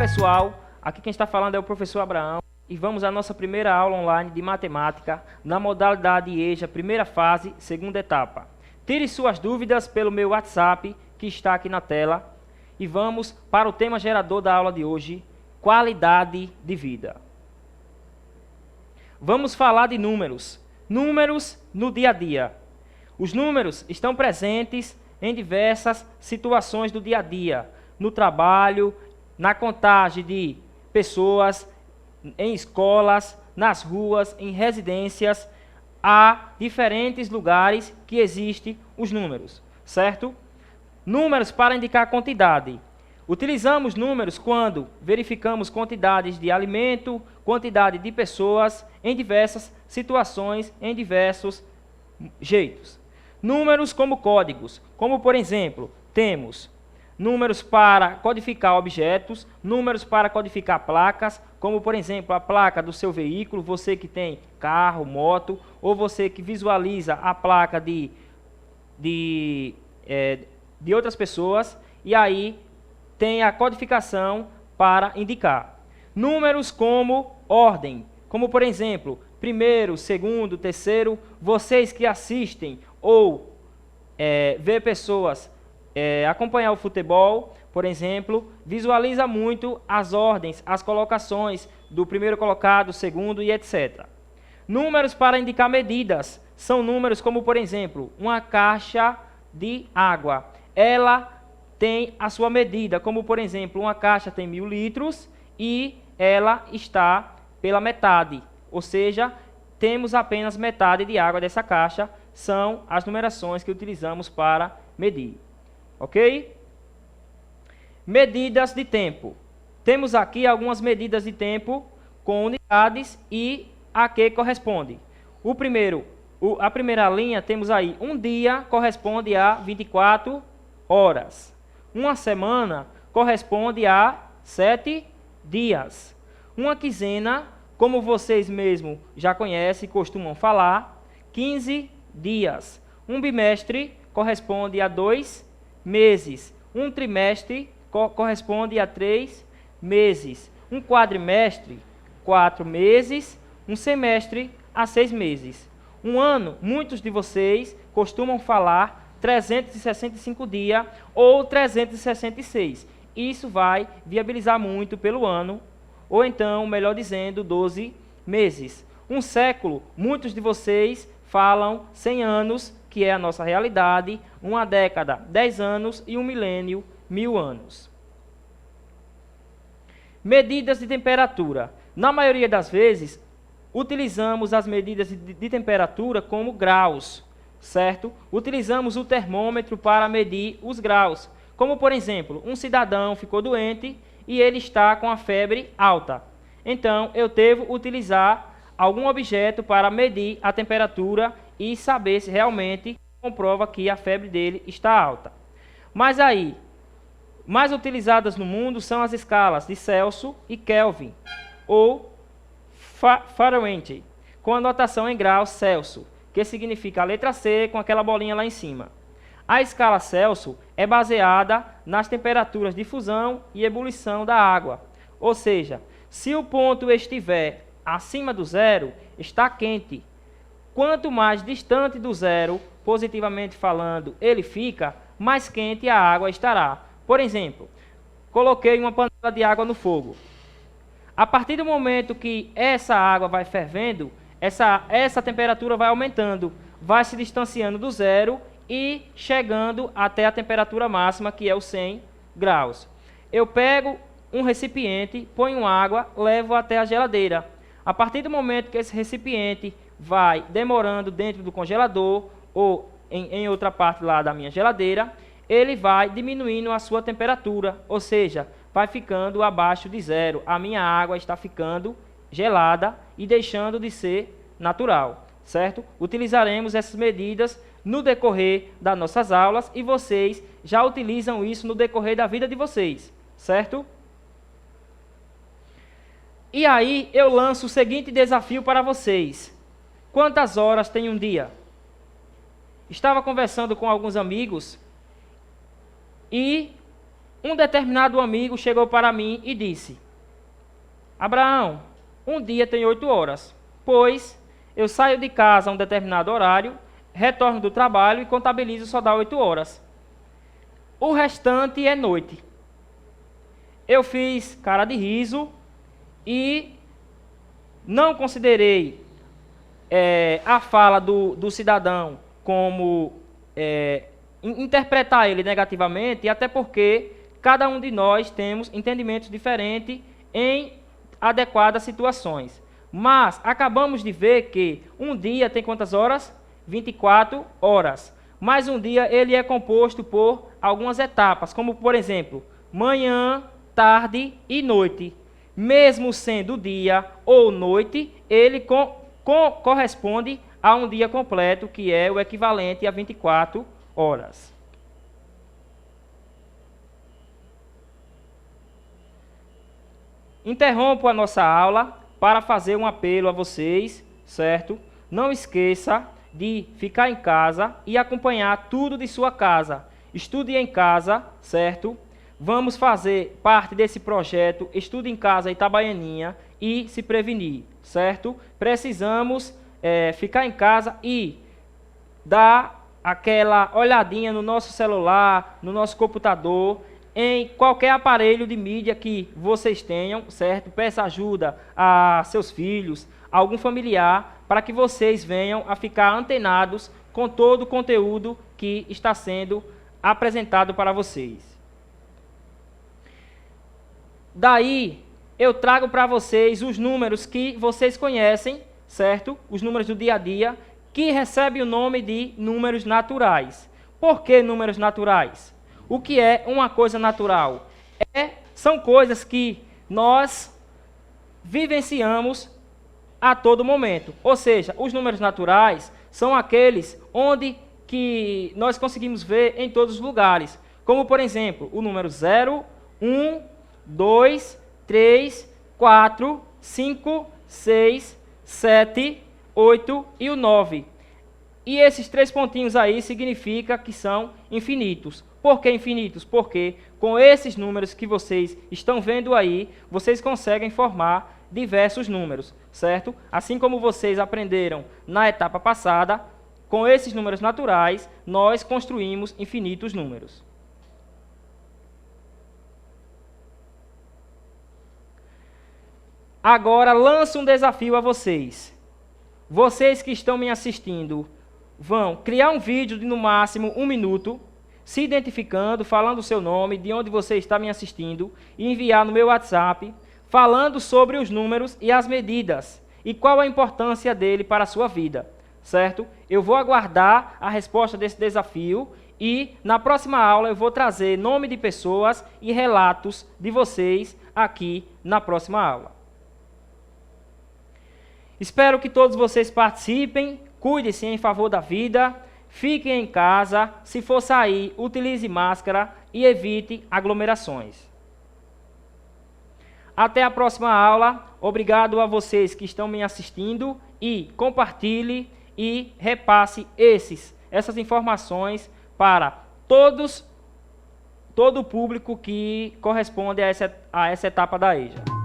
pessoal, aqui quem está falando é o professor Abraão e vamos à nossa primeira aula online de matemática na modalidade EJA, primeira fase, segunda etapa. Tire suas dúvidas pelo meu WhatsApp, que está aqui na tela, e vamos para o tema gerador da aula de hoje, qualidade de vida. Vamos falar de números. Números no dia a dia. Os números estão presentes em diversas situações do dia a dia, no trabalho, na contagem de pessoas, em escolas, nas ruas, em residências. Há diferentes lugares que existem os números, certo? Números para indicar quantidade. Utilizamos números quando verificamos quantidades de alimento, quantidade de pessoas, em diversas situações, em diversos jeitos. Números como códigos, como por exemplo, temos números para codificar objetos, números para codificar placas, como por exemplo a placa do seu veículo, você que tem carro, moto, ou você que visualiza a placa de outras pessoas, e aí tem a codificação para indicar. Números como ordem, como por exemplo, primeiro, segundo, terceiro, vocês que assistem ou vê pessoas acompanhar o futebol, por exemplo, visualiza muito as ordens, as colocações do primeiro colocado, segundo e etc. Números para indicar medidas, são números como por exemplo, uma caixa de água, ela tem a sua medida, como por exemplo, uma caixa tem 1000 litros e ela está pela metade, ou seja, temos apenas metade de água dessa caixa, são as numerações que utilizamos para medir, ok? Medidas de tempo. Temos aqui algumas medidas de tempo com unidades e a que corresponde. A primeira linha temos aí, um dia corresponde a 24 horas. Uma semana corresponde a 7 dias. Uma quinzena, como vocês mesmos já conhecem e costumam falar, 15 dias. Um bimestre corresponde a 2 meses. Um trimestre corresponde a 3 meses. Um quadrimestre, 4 meses. Um semestre, a 6 meses. Um ano, muitos de vocês costumam falar 365 dias ou 366. Isso vai viabilizar muito pelo ano, ou então, melhor dizendo, 12 meses. Um século, muitos de vocês falam 100 anos, que é a nossa realidade, uma década, 10 anos e um milênio, 1000 anos. Medidas de temperatura. Na maioria das vezes, utilizamos as medidas de temperatura como graus, certo? Utilizamos o termômetro para medir os graus. Como, por exemplo, um cidadão ficou doente e ele está com a febre alta. Então, eu devo utilizar algum objeto para medir a temperatura e saber se realmente comprova que a febre dele está alta. Mas aí, mais utilizadas no mundo são as escalas de Celsius e Kelvin, ou Fahrenheit, com a notação em graus Celsius, que significa a letra C com aquela bolinha lá em cima. A escala Celsius é baseada nas temperaturas de fusão e ebulição da água. Ou seja, se o ponto estiver acima do zero, está quente. Quanto mais distante do zero, positivamente falando, ele fica, mais quente a água estará. Por exemplo, coloquei uma panela de água no fogo. A partir do momento que essa água vai fervendo, essa temperatura vai aumentando, vai se distanciando do zero e chegando até a temperatura máxima, que é os 100 graus. Eu pego um recipiente, ponho água, levo até a geladeira. A partir do momento que esse recipiente vai demorando dentro do congelador ou em outra parte lá da minha geladeira, ele vai diminuindo a sua temperatura, ou seja, vai ficando abaixo de zero. A minha água está ficando gelada e deixando de ser natural, certo? Utilizaremos essas medidas no decorrer das nossas aulas e vocês já utilizam isso no decorrer da vida de vocês, certo? E aí eu lanço o seguinte desafio para vocês. Quantas horas tem um dia? Estava conversando com alguns amigos e Um determinado amigo chegou para mim e disse: Abraão, um dia tem 8 horas, pois eu saio de casa a um determinado horário, retorno do trabalho e contabilizo só dá 8 horas. O restante é noite. Eu fiz cara de riso e não considerei a fala do cidadão como interpretar ele negativamente, até porque cada um de nós temos entendimentos diferentes em adequadas situações. Mas acabamos de ver que um dia tem quantas horas? 24 horas. Mas um dia ele é composto por algumas etapas, como por exemplo, manhã, tarde e noite. Mesmo sendo dia ou noite, ele corresponde a um dia completo, que é o equivalente a 24 horas. Interrompo a nossa aula para fazer um apelo a vocês, certo? Não esqueça de ficar em casa e acompanhar tudo de sua casa. Estude em casa, certo? Vamos fazer parte desse projeto Estude em Casa Itabaianinha e se prevenir, certo? Precisamos ficar em casa e dar aquela olhadinha no nosso celular, no nosso computador, em qualquer aparelho de mídia que vocês tenham, certo? Peça ajuda a seus filhos, a algum familiar, para que vocês venham a ficar antenados com todo o conteúdo que está sendo apresentado para vocês. Daí, eu trago para vocês os números que vocês conhecem, certo? Os números do dia a dia, que recebem o nome de números naturais. Por que números naturais? O que é uma coisa natural? São coisas que nós vivenciamos a todo momento. Ou seja, os números naturais são aqueles onde que nós conseguimos ver em todos os lugares. Como, por exemplo, o número 0, 1, 2, 3, 4, 5, 6, 7, 8 e o 9. E esses 3 pontinhos aí significa que são infinitos. Por que infinitos? Porque com esses números que vocês estão vendo aí, vocês conseguem formar diversos números, certo? Assim como vocês aprenderam na etapa passada, com esses números naturais, nós construímos infinitos números. Agora lanço um desafio a vocês. Vocês que estão me assistindo vão criar um vídeo de no máximo 1 minuto, se identificando, falando o seu nome, de onde você está me assistindo, e enviar no meu WhatsApp, falando sobre os números e as medidas, e qual a importância dele para a sua vida, certo? Eu vou aguardar a resposta desse desafio, e na próxima aula eu vou trazer nome de pessoas e relatos de vocês aqui na próxima aula. Espero que todos vocês participem, cuidem-se em favor da vida, fiquem em casa, se for sair, utilize máscara e evite aglomerações. Até a próxima aula, obrigado a vocês que estão me assistindo e compartilhe e repasse essas informações para todo o público que corresponde a essa etapa da EJA.